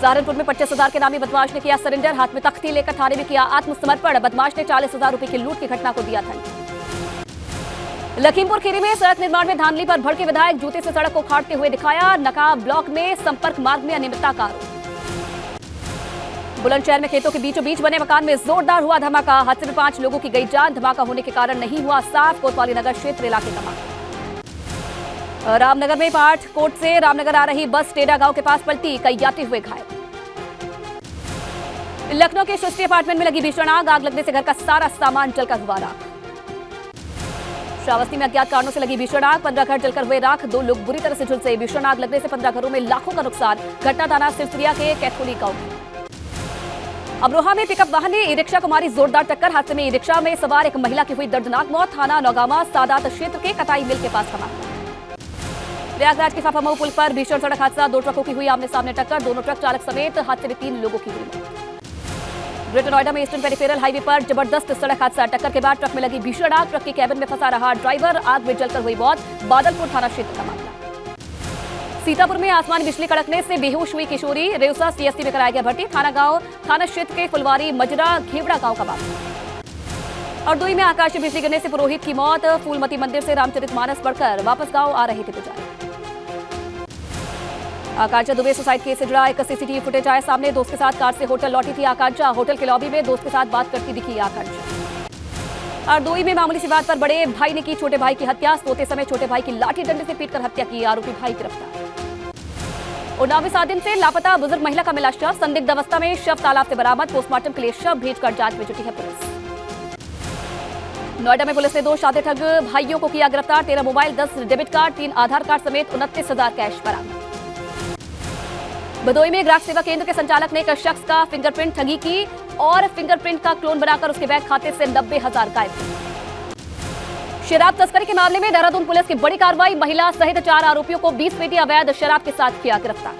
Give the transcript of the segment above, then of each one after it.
सहारनपुर में 25,000 के नामी बदमाश ने किया सरेंडर, हाथ में तख्ती लेकर थाने में किया आत्मसमर्पण। बदमाश ने 40,000 रुपए की लूट की घटना को दिया था। लखीमपुर खीरी में सड़क निर्माण में धांधली पर भड़के विधायक, जूते से सड़क को उखाड़ते हुए दिखाया। नकाब ब्लॉक में संपर्क मार्ग में अनियमितता का आरोप। बुलंदशहर में खेतों के बीचों बीच बने मकान में जोरदार हुआ धमाका, हादसे में 5 लोगों की गई जान। धमाका होने के कारण नहीं हुआ साफ। कोतवाली नगर क्षेत्र इलाके का मामला। रामनगर में पाटकोट से रामनगर आ रही बस टेढ़ा गांव के पास पलटी, कई यात्री हुए घायल। लखनऊ के सृष्टि अपार्टमेंट में लगी भीषण आग, आग लगने से घर का सारा सामान जलकर हुआ राख। श्रावस्ती में अज्ञात कारणों से लगी भीषण आग, 15 घर जलकर हुए राख, 2 लोग बुरी तरह से झुलसे। भीषण आग लगने से 15 घरों में लाखों का नुकसान। घटना थाना सिरसिया के कैथोली गांव की। अमरोहा में पिकअप वाहन ने ई रिक्शा को मारी जोरदार टक्कर, हादसे में ई रिक्शा में सवार एक महिला की हुई दर्दनाक मौत। थाना नौगामा सादात क्षेत्र के कटाई मिल के पास का मामला। प्रयागराज के फाफामऊ पुल पर भीषण सड़क हादसा, 2 ट्रकों की हुई आमने सामने टक्कर, दोनों ट्रक चालक समेत हादसे में 3 लोगों की हुई मौत। ग्रेटर नोएडा में ईस्टर्न पेरिफेरल हाईवे पर जबरदस्त सड़क हादसा, टक्कर के बाद ट्रक में लगी भीषण आग, ट्रक के कैबिन में फंसा रहा ड्राइवर, आग में जलकर हुई मौत। बादलपुर थाना क्षेत्र का मामला। सीतापुर में आसमान बिजली कड़कने से बेहोश हुई किशोरी, रेउसा सीएससी में कराया गया भर्ती। थाना क्षेत्र के फुलवारी मजरा घेवड़ा गांव का मामला। और दुई में आकाशीय बिजली गिरने से पुरोहित की मौत, फूलमती मंदिर से रामचरितमानस पढ़कर वापस गांव आ रहे थे पुजारी। आकांक्षा दुबे सुसाइड केस से जुड़ा एक सीसीटीवी फुटेज आया सामने, दोस्त के साथ कार से होटल लौटी थी आकांक्षा, होटल के लॉबी में दोस्त के साथ बात करती दिखी आकांक्षा। और दुई में मामूली सी बात पर बड़े भाई ने की छोटे भाई की हत्या, सोते समय छोटे भाई की लाठी डंडे से पीटकर हत्या की, आरोपी भाई गिरफ्तार। उन्नाव में 7 दिन से लापता बुजुर्ग महिला का मिला शव, संदिग्ध अवस्था में शव तालाब से बरामद, पोस्टमार्टम के लिए शव भेजकर जांच में जुटी है पुलिस। नोएडा में पुलिस ने 2 शादी ठग भाइयों को किया गिरफ्तार, 13 मोबाइल, 10 डेबिट कार्ड, 3 आधार कार्ड समेत 29,000 कैश बरामद। भदोई में ग्राहक सेवा केंद्र के संचालक ने एक शख्स का फिंगरप्रिंट ठगी की और फिंगरप्रिंट का क्लोन बनाकर उसके बैंक खाते से 90,000 गायब किए। शराब तस्करी के मामले में देहरादून पुलिस की बड़ी कार्रवाई, महिला सहित 4 आरोपियों को 20 पेटी अवैध शराब के साथ किया गिरफ्तार।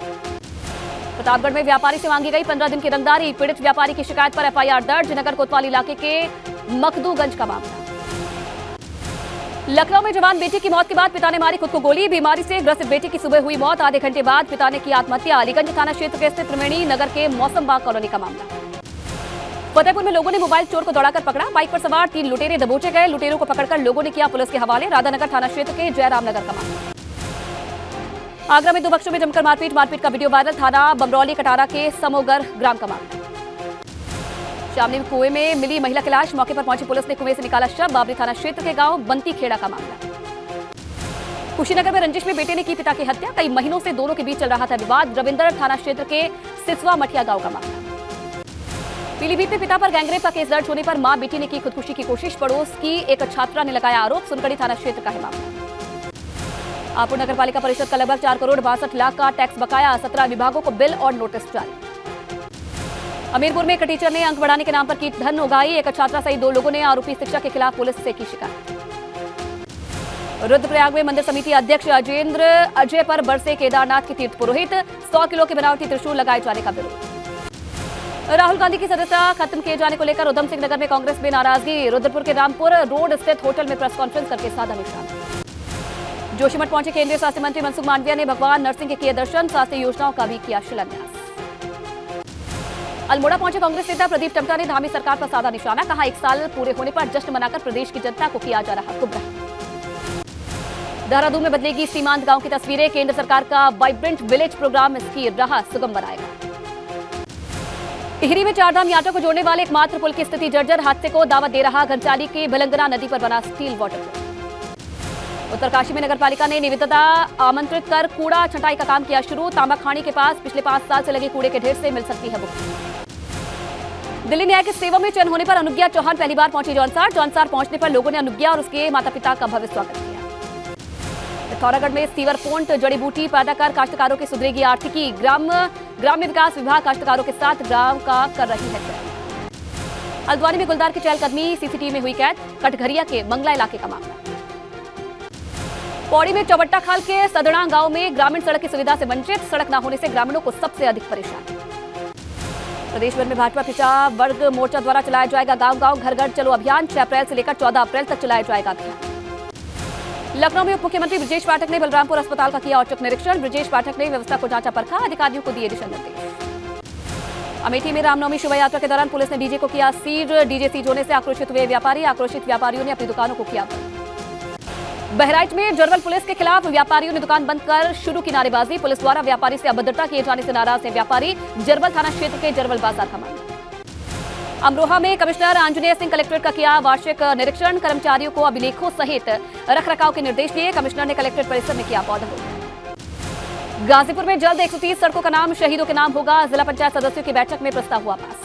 प्रतापगढ़ में व्यापारी से मांगी गई 15 दिन की रंगदारी, पीड़ित व्यापारी की शिकायत पर एफआईआर दर्ज। नगर कोतवाली इलाके के मखदूगंज का मामला। लखनऊ में जवान बेटी की मौत के बाद पिता ने मारी खुद को गोली, बीमारी से ग्रसित बेटी की सुबह हुई मौत, आधे घंटे बाद पिता ने की आत्महत्या। अलीगंज थाना क्षेत्र के स्थित त्रिवेणी नगर के मौसम बाग कॉलोनी का मामला। फतेहपुर में लोगों ने मोबाइल चोर को दौड़ाकर पकड़ा, बाइक पर सवार 3 लुटेरे दबोचे गए, लुटेरों को पकड़कर लोगों ने किया पुलिस के हवाले। राधानगर थाना क्षेत्र के जयराम नगर का मामला। आगरा में 2 बच्चों में जमकर मारपीट का वीडियो वायरल, थाना बमरौली कटारा के समोगर ग्राम का मामला। शामली में कुएं में मिली महिला की लाश, मौके पर पहुंची पुलिस ने कुएं से निकाला शव, बाबरी थाना क्षेत्र के गांव बंती खेड़ा का मामला। कुशीनगर में रंजिश में बेटे ने की पिता की हत्या, कई महीनों से दोनों के बीच चल रहा था विवाद, रविंदर थाना क्षेत्र के सिसवा मठिया गांव का मामला। पीलीभीत में पिता पर गैंगरेप का केस दर्ज होने पर मां बेटी ने की खुदकुशी की कोशिश, पड़ोस की एक छात्रा ने लगाया आरोप, सुनकड़ी थाना क्षेत्र का है मामला। आपू नगर पालिका परिषद का लगभग 4 करोड़ 62 लाख का टैक्स बकाया, 17 विभागों को बिल और नोटिस जारी। हमीरपुर में एक टीचर ने अंक बढ़ाने के नाम पर की धन उगाही, एक छात्रा सहित 2 लोगों ने आरोपी शिक्षक के खिलाफ पुलिस से की शिकायत। रुद्रप्रयाग में मंदिर समिति अध्यक्ष अजय पर बरसे केदारनाथ के तीर्थ पुरोहित, 100 किलो के बनावटी त्रिशूल लगाए जाने का विरोध। राहुल गांधी की सदस्यता खत्म किए जाने को लेकर उधम सिंह नगर में कांग्रेस में नाराजगी, रुद्रपुर के रामपुर रोड स्थित होटल में प्रेस कॉन्फ्रेंस करके साधा निशान। जोशीमठ पहुंचे केंद्रीय स्वास्थ्य मंत्री मनसुख मांडविया ने भगवान नरसिंह के किए दर्शन, स्वास्थ्य योजनाओं का भी किया शिलान्यास। अल्मोड़ा पहुंचे कांग्रेस नेता प्रदीप टम्टा ने धामी सरकार पर साधा निशाना, कहा 1 साल पूरे होने पर जश्न मनाकर प्रदेश की जनता को किया जा रहा गुमराह। देहरादून में बदलेगी सीमांत गांव की तस्वीरें, केंद्र सरकार का वाइब्रेंट विलेज प्रोग्राम इसकी राह सुगम बनाएगा। टिहरी में 4 धाम यात्रा को जोड़ने वाले एकमात्र पुल की स्थिति जर्जर, हादसे को दावत दे रहा घनसाली के भिलंगना नदी पर बना स्टील वाटर पुल। उत्तरकाशी में नगरपालिका ने निविदा आमंत्रित कर कूड़ा छंटाई का काम किया शुरू, तांबाखानी के पास पिछले 5 साल से लगे कूड़े के ढेर से मिल सकती है मुक्ति। दिल्ली न्याय की सेवा में चयन होने पर अनुज्ञा चौहान पहली बार पहुंची जौनसार पहुंचने पर लोगों ने अनुज्ञा और उसके माता पिता का भव्य स्वागत किया। पिथौरागढ़ में सीवर फोंट जड़ी बूटी पैदा कर काश्तकारों की सुधरेगी आर्थिकी, ग्राम्य विकास विभाग काश्तकारों के साथ ग्राम का कर रही है चयन। हल्द्वानी में गुलदार की चहलकदमी, सीसीटीवी में हुई कैद, कटघरिया के मंगला इलाके का मामला। पौड़ी में चौबट्टा खाल के सदड़ा गांव में ग्रामीण सड़क की सुविधा से वंचित, सड़क न होने से ग्रामीणों को सबसे अधिक परेशानी। प्रदेश भर में भाजपा पिछड़ा वर्ग मोर्चा द्वारा चलाया जाएगा गांव-गांव घर घर चलो अभियान, 6 अप्रैल से लेकर 14 अप्रैल तक चलाया जाएगा अभियान। लखनऊ में उप मुख्यमंत्री ब्रजेश पाठक ने बलरामपुर अस्पताल का किया औचक निरीक्षण, ब्रजेश पाठक ने व्यवस्था को जांचा परखा, अधिकारियों को दिए दिशा निर्देश। अमेठी में रामनवमी शोभा यात्रा के दौरान पुलिस ने डीजे को किया सीज। डीजे सीज होने से आक्रोशित हुए व्यापारी। आक्रोशित व्यापारियों ने अपनी दुकानों को किया बंद। बहराइच में जरवल पुलिस के खिलाफ व्यापारियों ने दुकान बंद कर शुरू की नारेबाजी। पुलिस द्वारा व्यापारी से अभद्रता किए जाने से नाराज है व्यापारी। जरवल थाना क्षेत्र के जरवल बाजार का मामला। अमरोहा में कमिश्नर आंजनेय सिंह कलेक्ट्रेट का किया वार्षिक निरीक्षण। कर्मचारियों को अभिलेखों सहित रखरखाव के निर्देश दिए। कमिश्नर ने कलेक्ट्रेट परिसर में किया पौधारोपण। गाजीपुर में जल्द 130 सड़कों का नाम शहीदों के नाम होगा। जिला पंचायत सदस्यों की बैठक में प्रस्ताव हुआ पास।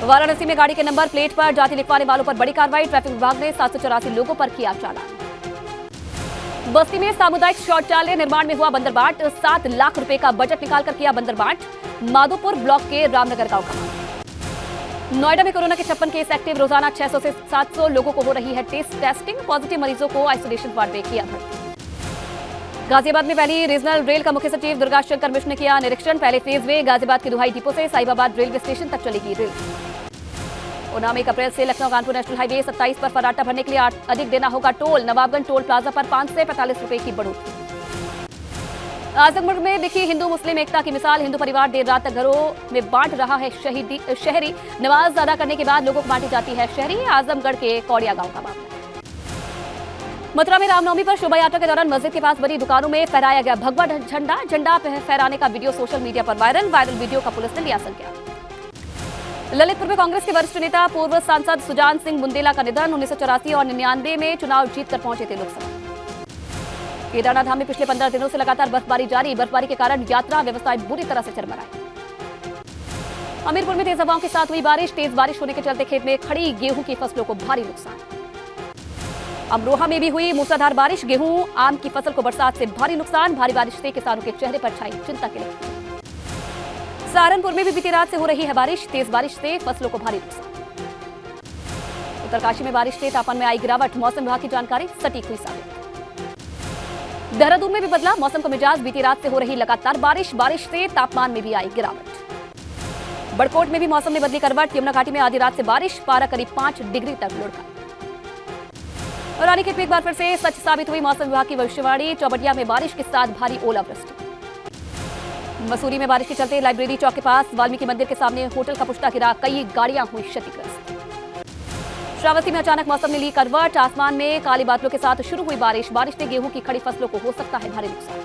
वाराणसी में गाड़ी के नंबर प्लेट पर जाति लिखवाने वालों पर बड़ी कार्रवाई। ट्रैफिक विभाग ने 784 लोगों पर किया चालान। बस्ती में सामुदायिक शौचालय निर्माण में हुआ बंदरबाट। 7 लाख रुपए का बजट निकालकर किया बंदरबाट। माधोपुर ब्लॉक के रामनगर गांव का मामला। नोएडा में कोरोना के 56 केस एक्टिव। रोजाना 600 से 700 लोगों को हो रही है टेस्टिंग। पॉजिटिव मरीजों को आइसोलेशन वार्ड में किया भर्ती। गाजियाबाद में पहली रीजनल रेल का मुख्य सचिव दुर्गा शंकर मिश्र ने किया निरीक्षण। पहले फेज में गाजियाबाद के दुहाई डिपो से साहिबाबाद रेलवे स्टेशन तक चलेगी रेल। उन्नाव में 1 अप्रैल से लखनऊ कानपुर नेशनल हाईवे 27 पर फर्राटा भरने के लिए अधिक देना होगा टोल। नवाबगंज टोल प्लाजा पर 5 से 45 रुपए की बढ़ोतरी। आजमगढ़ में दिखी हिंदू मुस्लिम एकता की मिसाल। हिंदू परिवार देर रात तक घरों में बांट रहा है शहरी। नमाज अदा करने के बाद लोगों को बांटी जाती है शहरी। आजमगढ़ के कौड़िया गांव का मामला। मथुरा में रामनवमी पर शोभा यात्रा के दौरान मस्जिद के पास बनी दुकानों में फहराया गया भगवा झंडा। झंडा फहराने का वीडियो सोशल मीडिया पर वायरल वीडियो का पुलिस ने लिया संज्ञान। ललितपुर में कांग्रेस के वरिष्ठ नेता पूर्व सांसद सुजान सिंह बुंदेला का निधन। 1984 और 99 में चुनाव जीतकर पहुंचे थे लोकसभा। केदारनाथ धाम में पिछले 15 दिनों से लगातार बर्फबारी जारी। बर्फबारी के कारण यात्रा व्यवस्थाएं बुरी तरह से चरमराई। हमीरपुर में तेज हवाओं के साथ हुई बारिश। तेज बारिश होने के चलते खेत में खड़ी गेहूं की फसलों को भारी नुकसान। अमरोहा में भी हुई मूसलाधार बारिश। गेहूं आम की फसल को बरसात से भारी नुकसान। भारी बारिश से किसानों के चेहरे पर छाई चिंता की लकीर। सहारनपुर में भी बीती रात से हो रही है बारिश। तेज बारिश से फसलों को भारी नुकसान। उत्तरकाशी में बारिश से तापमान में आई गिरावट। मौसम विभाग की जानकारी सटीक हुई साबित। देहरादून में भी बदला मौसम का मिजाज। बीती रात से हो रही लगातार बारिश से तापमान में भी आई गिरावट। बड़कोट में भी मौसम ने बदली करवट। यमुना घाटी में आधी रात से बारिश। पारा करीब 5 डिग्री तक लुढ़का। और रानीखेत में एक बार फिर से सच साबित हुई मौसम विभाग की भविष्यवाणी। चौबटिया में बारिश के साथ भारी ओलावृष्टि। मसूरी में बारिश के चलते लाइब्रेरी चौक के पास वाल्मीकि मंदिर के सामने होटल का पुष्टा गिरा। कई गाड़ियां हुई क्षतिग्रस्त। श्रावस्ती में अचानक मौसम ने ली करवट। आसमान में काले बादलों के साथ शुरू हुई बारिश से गेहूं की खड़ी फसलों को हो सकता है भारी नुकसान।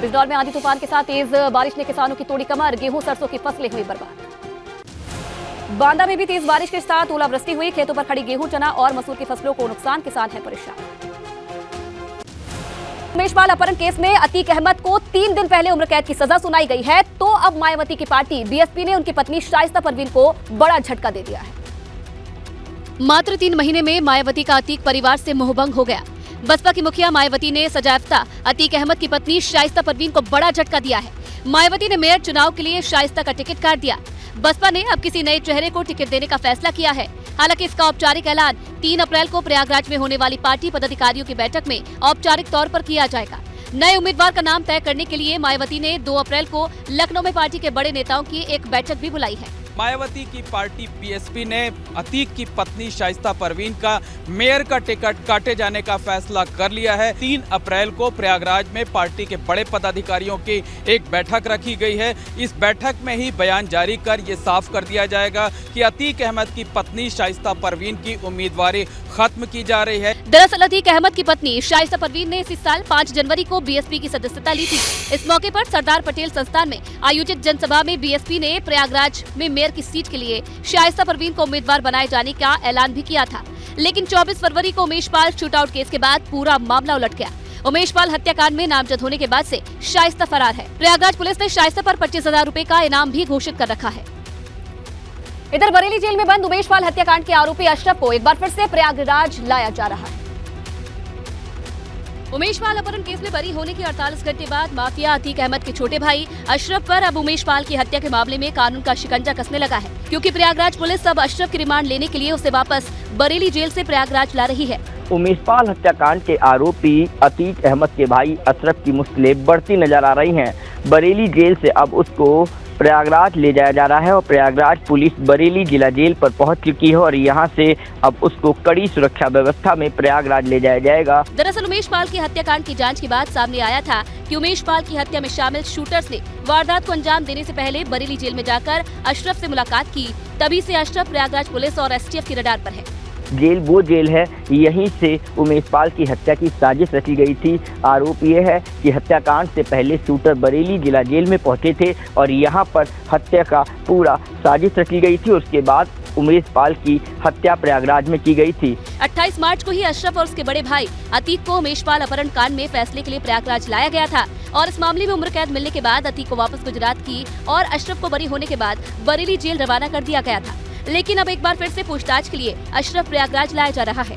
बिजनौर में आंधी तूफान के साथ तेज बारिश ने किसानों की तोड़ी कमर। गेहूं सरसों की फसलें हुई बर्बाद। बांदा में भी तेज बारिश के साथ ओलावृष्टि हुई। खेतों पर खड़ी गेहूं चना और मसूर की फसलों को नुकसान। किसान है परेशान। उमेश पाल अपहरण केस में अतीक अहमद को 3 दिन पहले उम्र कैद की सजा सुनाई गई है। तो अब मायावती की पार्टी बीएसपी ने उनकी पत्नी शाइस्ता परवीन को बड़ा झटका दे दिया है। मात्र 3 महीने में मायावती का अतीक परिवार से मोहभंग हो गया। बसपा की मुखिया मायावती ने सजायाफ्ता अतीक अहमद की पत्नी शाइस्ता परवीन को बड़ा झटका दिया है। मायावती ने मेयर चुनाव के लिए शाइस्ता का टिकट काट दिया। बसपा ने अब किसी नए चेहरे को टिकट देने का फैसला किया है। हालांकि इसका औपचारिक ऐलान 3 अप्रैल को प्रयागराज में होने वाली पार्टी पदाधिकारियों की बैठक में औपचारिक तौर पर किया जाएगा। नए उम्मीदवार का नाम तय करने के लिए मायावती ने 2 अप्रैल को लखनऊ में पार्टी के बड़े नेताओं की एक बैठक भी बुलाई है। मायावती की पार्टी बीएसपी ने अतीक की पत्नी शाइस्ता परवीन का मेयर का टिकट काटे जाने का फैसला कर लिया है। 3 अप्रैल को प्रयागराज में पार्टी के बड़े पदाधिकारियों की एक बैठक रखी गई है। इस बैठक में ही बयान जारी कर ये साफ कर दिया जाएगा कि अतीक अहमद की पत्नी शाइस्ता परवीन की उम्मीदवारी खत्म की जा रही है। दरअसल अतीक अहमद की पत्नी शाइस्ता परवीन ने इसी साल 5 जनवरी को बीएसपी की सदस्यता ली थी। इस मौके पर सरदार पटेल संस्थान में आयोजित जनसभा में बीएसपी ने प्रयागराज में मेयर की सीट के लिए शाइस्ता परवीन को उम्मीदवार बनाए जाने का ऐलान भी किया था। लेकिन 24 फरवरी को उमेश पाल शूटआउट केस के बाद पूरा मामला उलट गया। उमेश पाल हत्याकांड में नामजद होने के बाद से शाइस्ता फरार है। प्रयागराज पुलिस ने शाइस्ता पर 25,000 रुपए का इनाम भी घोषित कर रखा है। इधर बरेली जेल में बंद उमेश पाल हत्याकांड के आरोपी अशरफ को एक बार फिर से प्रयागराज लाया जा रहा है। उमेश पाल अपहरण केस में बरी होने के 48 घंटे बाद माफिया अतीक अहमद के छोटे भाई अशरफ पर अब उमेश पाल की हत्या के मामले में कानून का शिकंजा कसने लगा है, क्योंकि प्रयागराज पुलिस अब अशरफ की रिमांड लेने के लिए उसे वापस बरेली जेल से प्रयागराज ला रही है। उमेश पाल हत्याकांड के आरोपी अतीक अहमद के भाई अशरफ की मुश्किलें बढ़ती नजर आ रही हैं। बरेली जेल से अब उसको प्रयागराज ले जाया जा रहा है और प्रयागराज पुलिस बरेली जिला जेल पर पहुंच चुकी है और यहां से अब उसको कड़ी सुरक्षा व्यवस्था में प्रयागराज ले जाया जाएगा। दरअसल उमेश पाल की हत्याकांड की जांच के बाद सामने आया था कि उमेश पाल की हत्या में शामिल शूटर्स ने वारदात को अंजाम देने से पहले बरेली जेल में जाकर अशरफ से मुलाकात की। तभी से अशरफ प्रयागराज पुलिस और एसटीएफ की रडार पर है। जेल वो जेल है, यहीं से उमेश पाल की हत्या की साजिश रची गई थी। आरोप ये है कि हत्याकांड से पहले शूटर बरेली जिला जेल में पहुंचे थे और यहां पर हत्या का पूरा साजिश रची गई थी। उसके बाद उमेश पाल की हत्या प्रयागराज में की गई थी। 28 मार्च को ही अशरफ और उसके बड़े भाई अतीक को उमेश पाल अपहरण कांड में फैसले के लिए प्रयागराज लाया गया था और इस मामले में उम्र कैद मिलने के बाद अतीक को वापस गुजरात की और अशरफ को बरी होने के बाद बरेली जेल रवाना कर दिया गया था। लेकिन अब एक बार फिर से पूछताछ के लिए अशरफ प्रयागराज लाया जा रहा है।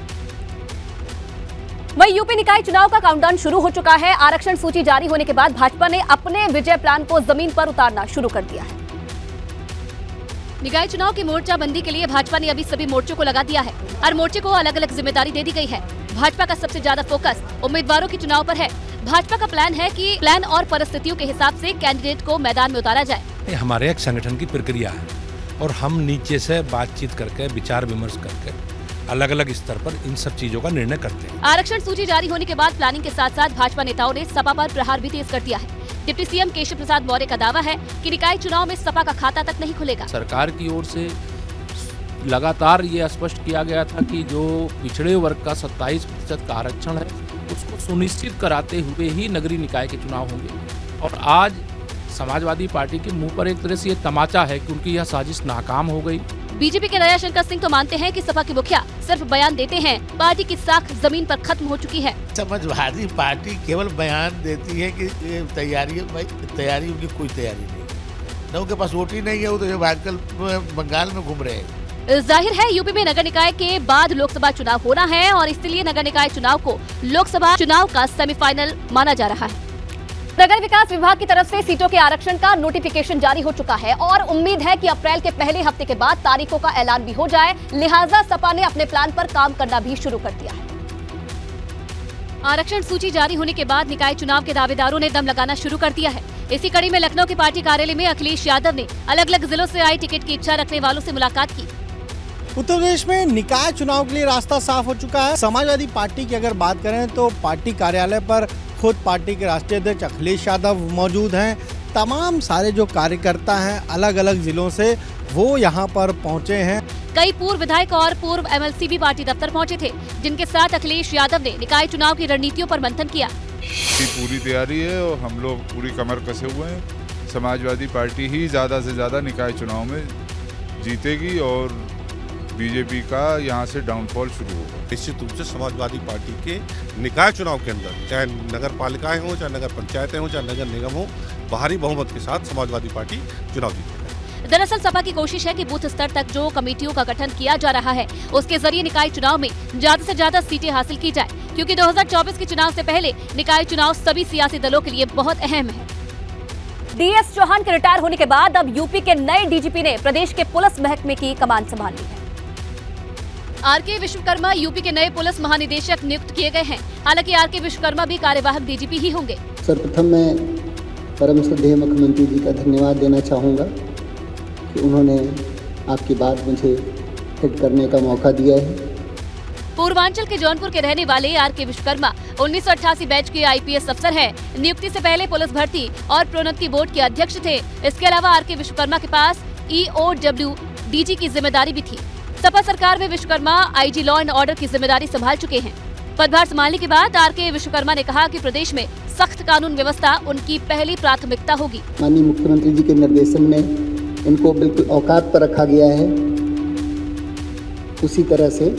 वहीं यूपी निकाय चुनाव का काउंटडाउन शुरू हो चुका है। आरक्षण सूची जारी होने के बाद भाजपा ने अपने विजय प्लान को जमीन पर उतारना शुरू कर दिया है। निकाय चुनाव की मोर्चाबंदी के लिए भाजपा ने अभी सभी मोर्चों को लगा दिया है। हर मोर्चे को अलग अलग जिम्मेदारी दे दी गई है। भाजपा का सबसे ज्यादा फोकस उम्मीदवारों के चुनाव पर है। भाजपा का प्लान है कि प्लान और परिस्थितियों के हिसाब से कैंडिडेट को मैदान में उतारा जाए। हमारे एक संगठन की प्रक्रिया है और हम नीचे से बातचीत करके विचार विमर्श करके अलग अलग स्तर पर इन सब चीजों का निर्णय करते हैं। आरक्षण सूची जारी होने के बाद प्लानिंग के साथ साथ भाजपा नेताओं ने सपा पर प्रहार भी तेज कर दिया है। डिप्टी सीएम केशव प्रसाद मौर्य का दावा है कि निकाय चुनाव में सपा का खाता तक नहीं खुलेगा। सरकार की ओर से लगातार ये स्पष्ट किया गया था कि जो पिछड़े वर्ग का 27% का आरक्षण है उसको सुनिश्चित कराते हुए ही नगरीय निकाय के चुनाव होंगे। और आज समाजवादी पार्टी के मुंह पर एक तरह से ये तमाचा है कि उनकी यह साजिश नाकाम हो गई। बीजेपी के दया शंकर सिंह तो मानते हैं कि सपा के मुखिया सिर्फ बयान देते हैं, पार्टी की साख जमीन पर खत्म हो चुकी है। समाजवादी पार्टी केवल बयान देती है कि तैयारी उनकी कोई तैयारी नहीं, न उनके पास वोट ही नहीं है, वो तो आजकल बंगाल में घूम रहे हैं। जाहिर है यूपी में नगर निकाय के बाद लोकसभा चुनाव होना है और इसलिए नगर निकाय चुनाव को लोकसभा चुनाव का सेमीफाइनल माना जा रहा है। नगर विकास विभाग की तरफ से सीटों के आरक्षण का नोटिफिकेशन जारी हो चुका है और उम्मीद है कि अप्रैल के पहले हफ्ते के बाद तारीखों का ऐलान भी हो जाए। लिहाजा सपा ने अपने प्लान पर काम करना भी शुरू कर दिया है। आरक्षण सूची जारी होने के बाद निकाय चुनाव के दावेदारों ने दम लगाना शुरू कर दिया है। इसी कड़ी में लखनऊ के पार्टी कार्यालय में अखिलेश यादव ने अलग अलग जिलों से आई टिकट की इच्छा रखने वालों से मुलाकात की। उत्तर प्रदेश में निकाय चुनाव के लिए रास्ता साफ हो चुका है। समाजवादी पार्टी की अगर बात करें तो पार्टी कार्यालय पर खुद पार्टी के राष्ट्रीय अध्यक्ष अखिलेश यादव मौजूद हैं। तमाम सारे जो कार्यकर्ता हैं अलग अलग जिलों से वो यहां पर पहुंचे हैं। कई पूर्व विधायक और पूर्व एमएलसी भी पार्टी दफ्तर पहुंचे थे, जिनके साथ अखिलेश यादव ने निकाय चुनाव की रणनीतियों पर मंथन किया। पूरी तैयारी है और हम लोग पूरी कमर कसे हुए हैं। समाजवादी पार्टी ही ज़्यादा से ज़्यादा निकाय चुनाव में जीतेगी और बीजेपी का यहाँ से डाउनफॉल शुरू होगा। निश्चित रूप से समाजवादी पार्टी के निकाय चुनाव के अंदर चाहे नगर पालिकाएं हो, चाहे नगर पंचायतें हो, चाहे नगर निगम हो, भारी बहुमत के साथ समाजवादी पार्टी चुनाव जीतेगी। दरअसल सपा की कोशिश है कि बूथ स्तर तक जो कमेटियों का गठन किया जा रहा है उसके जरिए निकाय चुनाव में ज्यादा से ज्यादा सीटें हासिल की जाए, क्योंकि 2024 के चुनाव से पहले निकाय चुनाव सभी सियासी दलों के लिए बहुत अहम है। डीएस चौहान के रिटायर होने के बाद अब यूपी के नए डीजीपी ने प्रदेश के पुलिस महकमे की कमान संभाल ली है। आरके विश्वकर्मा यूपी के नए पुलिस महानिदेशक नियुक्त किए गए हैं। हालांकि आरके विश्वकर्मा भी कार्यवाहक डीजीपी ही होंगे। सर्वप्रथम मैं परम श्रद्धेय मुख्यमंत्री जी का धन्यवाद देना चाहूँगा कि उन्होंने आपकी बात मुझे हिट करने का मौका दिया है। पूर्वांचल के जौनपुर के रहने वाले आरके विश्वकर्मा 1988 बैच के आईपीएस अफसर हैं। नियुक्ति से पहले पुलिस भर्ती और प्रोन्नति बोर्ड के अध्यक्ष थे। इसके अलावा आरके विश्वकर्मा के पास EOW DG की जिम्मेदारी भी थी। सपा सरकार में Vishwakarma IG law and order की जिम्मेदारी संभाल चुके हैं। पदभार संभालने के बाद आरके विश्वकर्मा ने कहा कि प्रदेश में सख्त कानून व्यवस्था उनकी पहली प्राथमिकता होगी। माननीय मुख्यमंत्री जी के निर्देशन में इनको बिल्कुल औकात पर रखा गया है, उसी तरह से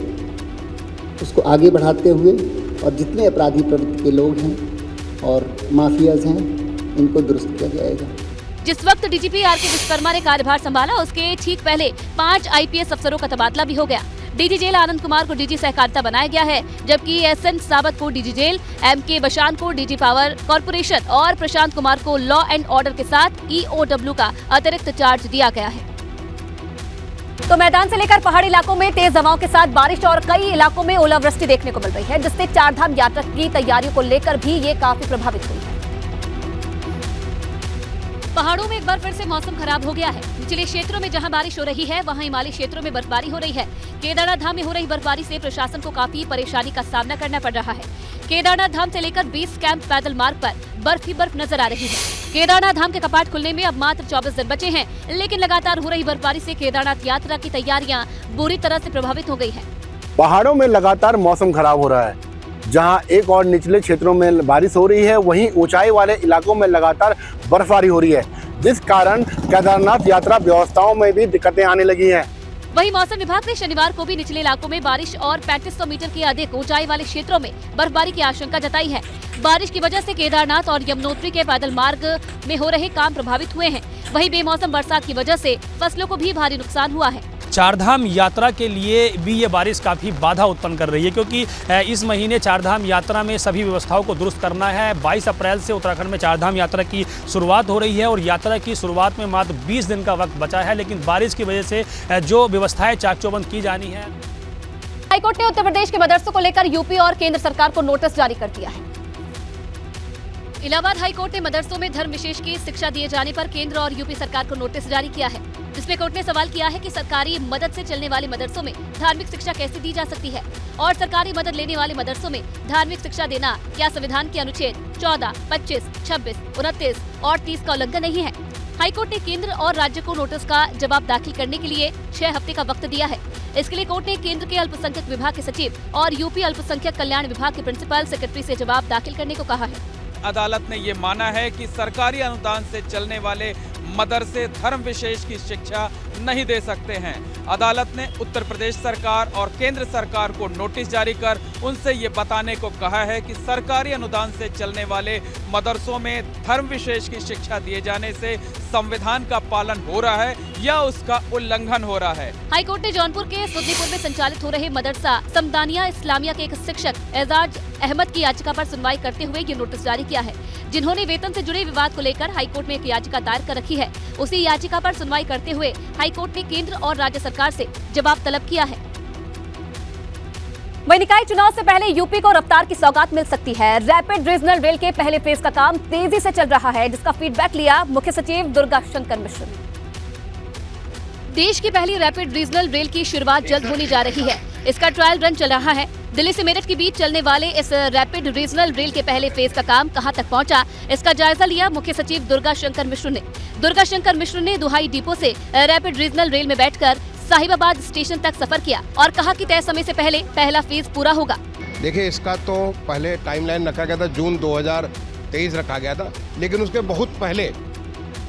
उसको आगे बढ़ाते हुए और जितने अपराधी प्रवृत्ति के लोग हैं और माफियाज हैं इनको दुरुस्त किया जाएगा। जिस वक्त डीजीपी आरके विश्वकर्मा ने कार्यभार संभाला उसके ठीक पहले 5 आईपीएस अफसरों का तबादला भी हो गया। डीजी जेल आनंद कुमार को डीजी सहकारिता बनाया गया है, जबकि SN साबत को डीजी जेल, MK बशान को डीजी पावर कॉर्पोरेशन और प्रशांत कुमार को लॉ एंड ऑर्डर के साथ EOW का अतिरिक्त चार्ज दिया गया है। तो मैदान से लेकर पहाड़ी इलाकों में तेज हवाओं के साथ बारिश और कई इलाकों में ओलावृष्टि देखने को मिल रही है, जिससे चारधाम यात्रा की तैयारियों को लेकर भी ये काफी प्रभावित हुई है। पहाड़ों में एक बार फिर से मौसम खराब हो गया है। निचले क्षेत्रों में जहां बारिश हो रही है वहां हिमालयी क्षेत्रों में बर्फबारी हो रही है। केदारनाथ धाम में हो रही बर्फबारी से प्रशासन को काफी परेशानी का सामना करना पड़ रहा है। केदारनाथ धाम से लेकर बेस कैंप पैदल मार्ग पर बर्फ ही बर्फ नजर आ रही है। केदारनाथ धाम के कपाट खुलने में अब मात्र 24 दिन बचे हैं, लेकिन लगातार हो रही बर्फबारी से केदारनाथ यात्रा की तैयारियां बुरी तरह से प्रभावित हो गई है। पहाड़ों में लगातार मौसम खराब हो रहा है। जहां एक और निचले क्षेत्रों में बारिश हो रही है, वहीं ऊंचाई वाले इलाकों में लगातार बर्फबारी हो रही है, जिस कारण केदारनाथ यात्रा व्यवस्थाओं में भी दिक्कतें आने लगी हैं। वहीं मौसम विभाग ने शनिवार को भी निचले इलाकों में बारिश और 3500 मीटर के अधिक ऊंचाई वाले क्षेत्रों में बर्फबारी की आशंका जताई है। बारिश की वजह से केदारनाथ और यमुनोत्री के पैदल मार्ग में हो रहे काम प्रभावित हुए हैं। वहीं बेमौसम बरसात की वजह से फसलों को भी भारी नुकसान हुआ है। चारधाम यात्रा के लिए भी ये बारिश काफ़ी बाधा उत्पन्न कर रही है, क्योंकि इस महीने चारधाम यात्रा में सभी व्यवस्थाओं को दुरुस्त करना है। 22 अप्रैल से उत्तराखंड में चारधाम यात्रा की शुरुआत हो रही है और यात्रा की शुरुआत में मात्र 20 दिन का वक्त बचा है, लेकिन बारिश की वजह से जो व्यवस्थाएं चाक-चौबंद की जानी है। हाईकोर्ट ने उत्तर प्रदेश के मदरसों को लेकर यूपी और केंद्र सरकार को नोटिस जारी कर दिया है। इलाहाबाद हाईकोर्ट ने मदरसों में धर्म विशेष की शिक्षा दिए जाने पर केंद्र और यूपी सरकार को नोटिस जारी किया है, जिसमें कोर्ट ने सवाल किया है कि सरकारी मदद से चलने वाले मदरसों में धार्मिक शिक्षा कैसे दी जा सकती है और सरकारी मदद लेने वाले मदरसों में धार्मिक शिक्षा देना क्या संविधान के अनुच्छेद 14, 25, 26, 29 और 30 का उल्लंघन नहीं है। हाईकोर्ट ने केंद्र और राज्य को नोटिस का जवाब दाखिल करने के लिए 6 हफ्ते का वक्त दिया है। इसके लिए कोर्ट ने केंद्र के अल्पसंख्यक विभाग के सचिव और यूपी अल्पसंख्यक कल्याण विभाग के प्रिंसिपल सेक्रेटरी से जवाब दाखिल करने को कहा है। अदालत ने ये माना है कि सरकारी अनुदान से चलने वाले मदरसे धर्म विशेष की शिक्षा नहीं दे सकते हैं। अदालत ने उत्तर प्रदेश सरकार और केंद्र सरकार को नोटिस जारी कर उनसे ये बताने को कहा है कि सरकारी अनुदान से चलने वाले मदरसों में धर्म विशेष की शिक्षा दिए जाने से संविधान का पालन हो रहा है या उसका उल्लंघन हो रहा है। हाईकोर्ट ने जौनपुर के सुदनीपुर में संचालित हो रहे मदरसा समदानिया इस्लामिया के एक शिक्षक एजाज अहमद की याचिका पर सुनवाई करते हुए ये नोटिस जारी किया है, जिन्होंने वेतन से जुड़े विवाद को लेकर हाईकोर्ट में एक याचिका दायर कर रखी है। उसी याचिका पर सुनवाई करते हुए हाईकोर्ट ने केंद्र और राज्य सरकार से जवाब तलब किया है। वहीं निकाय चुनाव से पहले यूपी को रफ्तार की सौगात मिल सकती है। रैपिड रीजनल रेल के पहले फेज का काम तेजी से चल रहा है, जिसका फीडबैक लिया मुख्य सचिव दुर्गा शंकर मिश्र ने। देश की पहली रैपिड रीजनल रेल की शुरुआत जल्द होने जा रही है। इसका ट्रायल रन चल रहा है। दिल्ली से मेरठ के बीच चलने वाले इस रैपिड रीजनल रेल के पहले फेज का काम कहां तक पहुंचा, इसका जायजा लिया मुख्य सचिव दुर्गा शंकर मिश्र ने। दुर्गा शंकर मिश्र ने दुहाई डिपो से रैपिड रीजनल रेल में बैठकर साहिबाबाद स्टेशन तक सफर किया और कहा कि तय समय से पहले पहला फेज पूरा होगा। देखिए, इसका तो पहले टाइमलाइन रखा गया था, जून 2023 रखा गया था, लेकिन उसके बहुत पहले,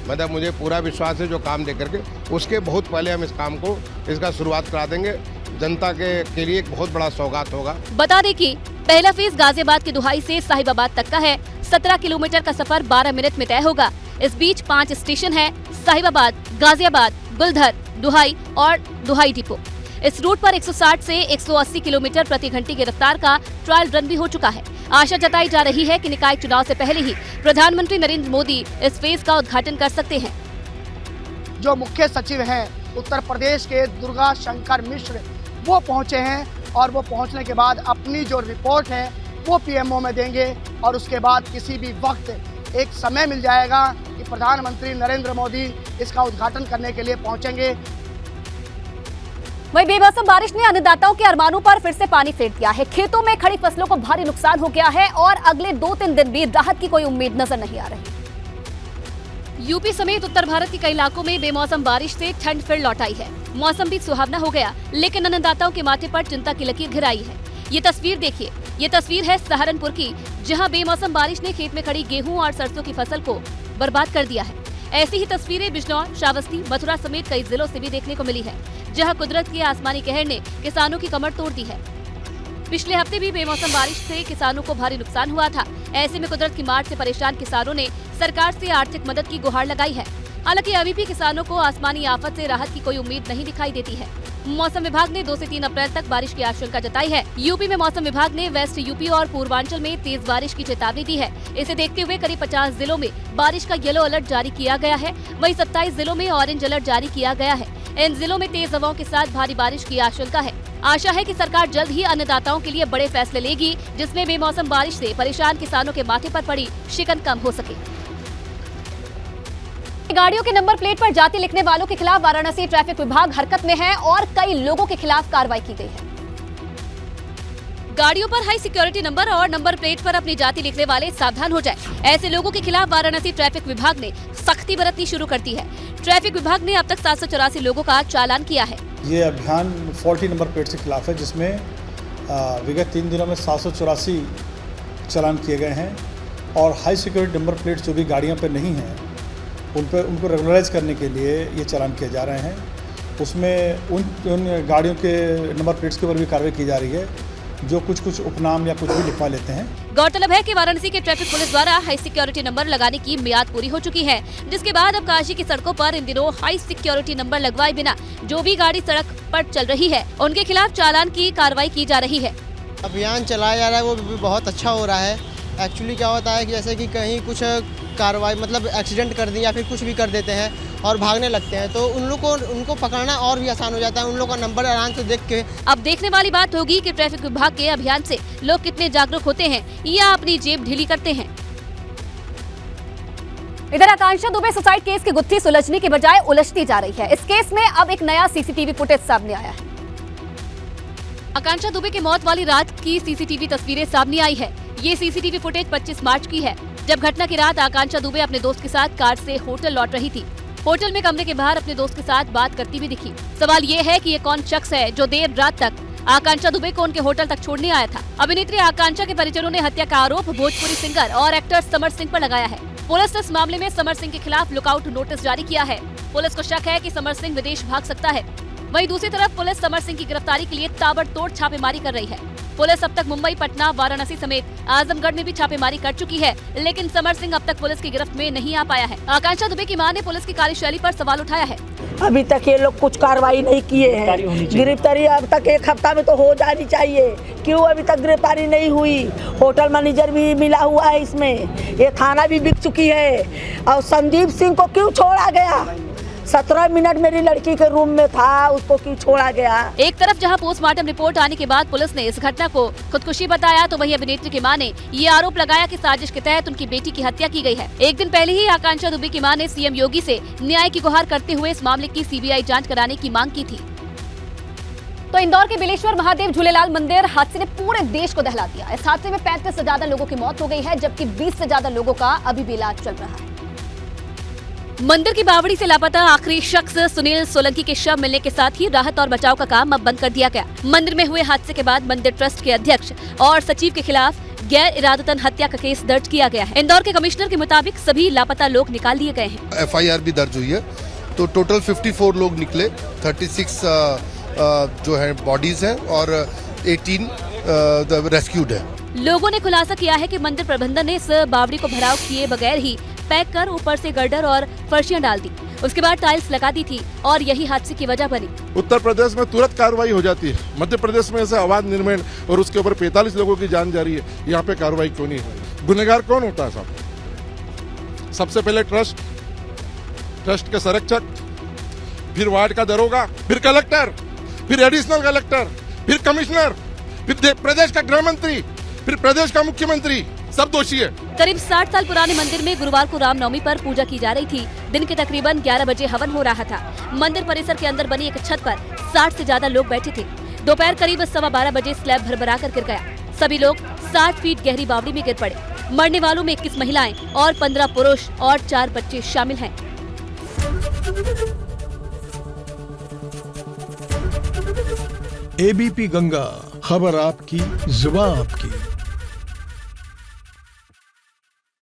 मतलब मुझे पूरा विश्वास है जो काम दे करके उसके बहुत पहले हम इस काम को इसका शुरुआत करा देंगे। जनता के लिए एक बहुत बड़ा सौगात होगा। बता दें कि पहला फेज गाजियाबाद की दुहाई से साहिबाबाद तक का है। 17 किलोमीटर का सफर 12 मिनट में तय होगा। इस बीच 5 स्टेशन है: साहिबाबाद, गाजियाबाद, गुलधर, दुहाई और दुहाई डिपो। इस रूट पर 160 से 180 किलोमीटर प्रति घंटे की रफ्तार का ट्रायल रन भी हो चुका है। आशा जताई जा रही है कि निकाय चुनाव से पहले ही प्रधानमंत्री नरेंद्र मोदी इस फेज का उद्घाटन कर सकते हैं। जो मुख्य सचिव हैं उत्तर प्रदेश के दुर्गा शंकर मिश्र, वो पहुंचे हैं और वो पहुंचने के बाद अपनी जो रिपोर्ट है वो पीएमओ में देंगे और उसके बाद किसी भी वक्त एक समय मिल जाएगा कि प्रधानमंत्री नरेंद्र मोदी इसका उद्घाटन करने के लिए पहुंचेंगे। वहीं बेमौसम बारिश ने अन्नदाताओं के अरमानों पर फिर से पानी फेर दिया है। खेतों में खड़ी फसलों को भारी नुकसान हो गया है और अगले 2-3 दिन भी राहत की कोई उम्मीद नजर नहीं आ रही। यूपी समेत उत्तर भारत के कई इलाकों में बेमौसम बारिश से ठंड फिर लौट आई है। मौसम भी सुहावना हो गया, लेकिन अन्नदाताओं के माथे पर चिंता की लकीर घिराई है। ये तस्वीर देखिए, ये तस्वीर है सहारनपुर की, जहां बेमौसम बारिश ने खेत में खड़ी गेहूं और सरसों की फसल को बर्बाद कर दिया है। ऐसी ही तस्वीरें बिजनौर, श्रावस्ती, मथुरा समेत कई जिलों से भी देखने को मिली है, जहां कुदरत की आसमानी कहर ने किसानों की कमर तोड़ दी है। पिछले हफ्ते भी बेमौसम बारिश से किसानों को भारी नुकसान हुआ था। ऐसे में कुदरत की मार से परेशान किसानों ने सरकार से आर्थिक मदद की गुहार लगाई है। हालांकि अभी भी किसानों को आसमानी आफत से राहत की कोई उम्मीद नहीं दिखाई देती है। मौसम विभाग ने 2 से 3 अप्रैल तक बारिश की आशंका जताई है। यूपी में मौसम विभाग ने वेस्ट यूपी और पूर्वांचल में तेज बारिश की चेतावनी दी है। इसे देखते हुए करीब 50 जिलों में बारिश का येलो अलर्ट जारी किया गया है। वहीं 27 जिलों में ऑरेंज अलर्ट जारी किया गया है। इन जिलों में तेज हवाओं के साथ भारी बारिश की आशंका है। आशा है कि सरकार जल्द ही अन्नदाताओं के लिए बड़े फैसले लेगी, जिसमें बेमौसम बारिश से परेशान किसानों के माथे पर पड़ी शिकन कम हो सके। गाड़ियों के नंबर प्लेट पर जाति लिखने वालों के खिलाफ वाराणसी ट्रैफिक विभाग हरकत में है और कई लोगों के खिलाफ कार्रवाई की गई है। गाड़ियों पर हाई सिक्योरिटी नंबर और नंबर प्लेट पर अपनी जाति लिखने वाले सावधान हो जाएं। ऐसे लोगों के खिलाफ वाराणसी ट्रैफिक विभाग ने सख्ती बरतनी शुरू कर दी है। ट्रैफिक विभाग ने अब तक 784 लोगों का चालान किया है। ये अभियान फॉल्टी नंबर प्लेट के खिलाफ है, जिसमें विगत 3 दिनों में 784 चालान किए गए हैं और हाई सिक्योरिटी नंबर प्लेट जो भी गाड़ियों पर नहीं हैं उनको रेगुलराइज करने के लिए ये चालान किए जा रहे हैं। उसमें उन गाड़ियों के नंबर प्लेट्स के ऊपर भी कार्रवाई की जा रही है जो कुछ उपनाम या कुछ भी लिखवा लेते हैं। गौरतलब है कि वाराणसी के ट्रैफिक पुलिस द्वारा हाई सिक्योरिटी नंबर लगाने की मियाद पूरी हो चुकी है, जिसके बाद अब काशी की सड़कों पर इन दिनों हाई सिक्योरिटी नंबर लगवाए बिना जो भी गाड़ी सड़क पर चल रही है उनके खिलाफ चालान की कार्रवाई की जा रही है। अभियान चलाया जा रहा है वो भी बहुत अच्छा हो रहा है। एक्चुअली क्या होता है कि जैसे कि कहीं कुछ कार्रवाई मतलब एक्सीडेंट कर दिया या फिर कुछ भी कर देते हैं और भागने लगते हैं, तो उनको पकड़ना और भी आसान हो जाता है। उन लोगों का नंबर आराम से देख के। अब देखने वाली बात होगी कि ट्रैफिक विभाग के अभियान से लोग कितने जागरूक होते हैं या अपनी जेब ढीली करते हैं। इधर आकांक्षा दुबे सुसाइड केस की गुत्थी सुलझने की बजाय उलझती जा रही है। इस केस में अब एक नया सीसीटीवी फुटेज सामने आया है। आकांक्षा दुबे की मौत वाली रात की सीसीटीवी तस्वीरें सामने आई है। ये सीसीटीवी फुटेज 25 मार्च की है, जब घटना की रात आकांक्षा दुबे अपने दोस्त के साथ कार से होटल लौट रही थी। होटल में कमरे के बाहर अपने दोस्त के साथ बात करती हुई दिखी। सवाल ये है कि ये कौन शख्स है जो देर रात तक आकांक्षा दुबे को उनके होटल तक छोड़ने आया था। अभिनेत्री आकांक्षा के परिजनों ने हत्या का आरोप भोजपुरी सिंगर और एक्टर समर सिंह पर लगाया है। पुलिस ने इस मामले में समर सिंह के खिलाफ लुकआउट नोटिस जारी किया है। पुलिस को शक है कि समर सिंह विदेश भाग सकता है। वहीं दूसरी तरफ पुलिस समर सिंह की गिरफ्तारी के लिए ताबड़तोड़ छापेमारी कर रही है। पुलिस अब तक मुंबई, पटना, वाराणसी समेत आजमगढ़ में भी छापेमारी कर चुकी है, लेकिन समर सिंह अब तक पुलिस की गिरफ्त में नहीं आ पाया है। आकांक्षा दुबे की मां ने पुलिस की कार्यशैली पर सवाल उठाया है। अभी तक ये लोग कुछ कार्रवाई नहीं किए हैं। गिरफ्तारी अब तक 1 हफ्ता में तो हो जानी चाहिए, क्यों अभी तक गिरफ्तारी नहीं हुई? होटल मैनेजर भी मिला हुआ है इसमें, ये थाना भी बिक चुकी है। और संदीप सिंह को क्यों छोड़ा गया? 17 मिनट मेरी लड़की के रूम में था, उसको क्यों छोड़ा गया? एक तरफ जहां पोस्टमार्टम रिपोर्ट आने के बाद पुलिस ने इस घटना को खुदकुशी बताया, तो वहीं अभिनेत्री की मां ने ये आरोप लगाया कि साजिश के तहत उनकी बेटी की हत्या की गई है। एक दिन पहले ही आकांक्षा दुबे की मां ने सीएम योगी से न्याय की गुहार करते हुए इस मामले की सीबीआई जांच कराने की मांग की थी। तो इंदौर के बिलेश्वर महादेव झूलेलाल मंदिर हादसे ने पूरे देश को दहला दिया। इस हादसे में 35 से ज्यादा लोगों की मौत हो गई है, जबकि 20 से ज्यादा लोगों का अभी भी इलाज चल रहा है। मंदिर की बावड़ी से लापता आखिरी शख्स सुनील सोलंकी के शव मिलने के साथ ही राहत और बचाव का काम अब बंद कर दिया गया। मंदिर में हुए हादसे के बाद मंदिर ट्रस्ट के अध्यक्ष और सचिव के खिलाफ गैर इरादतन हत्या का केस दर्ज किया गया है। इंदौर के कमिश्नर के मुताबिक सभी लापता लोग निकाल लिए गए हैं। FIR भी दर्ज हुई है, तो टोटल 54 लोग निकले, 36 जो है बॉडीज है और 18 रेस्क्यूड है। लोगों ने खुलासा किया है कि मंदिर प्रबंधन ने इस बावड़ी को भराव किए बगैर ही पैक कर ऊपर से गर्डर और फर्शियां डाल दी, उसके बाद टाइल्स लगा दी थी और यही हादसे की वजह बनी। उत्तर प्रदेश में तुरंत कार्रवाई हो जाती है, मध्य प्रदेश में ऐसे अवैध निर्माण और उसके ऊपर 45 लोगों की जान जा रही है, यहाँ पे कार्रवाई क्यों नहीं है? गुनहगार कौन होता है साहब? सबसे पहले ट्रस्ट के संरक्षक, फिर वार्ड का दरोगा, फिर कलेक्टर, फिर एडिशनल कलेक्टर, फिर कमिश्नर, फिर प्रदेश का गृह मंत्री, फिर प्रदेश का मुख्यमंत्री, सब दोषी है। करीब 60 साल पुराने मंदिर में गुरुवार को रामनवमी पर पूजा की जा रही थी। दिन के तकरीबन 11 बजे हवन हो रहा था। मंदिर परिसर के अंदर बनी एक छत पर 60 से ज्यादा लोग बैठे थे। दोपहर करीब 12:15 बजे स्लैब भरभरा कर गिर गया। सभी लोग 60 फीट गहरी बावड़ी में गिर पड़े। मरने वालों में 21 महिलाएं और 15 पुरुष और 4 बच्चे शामिल हैं। ABP गंगा, खबर आपकी, जुबान आपकी।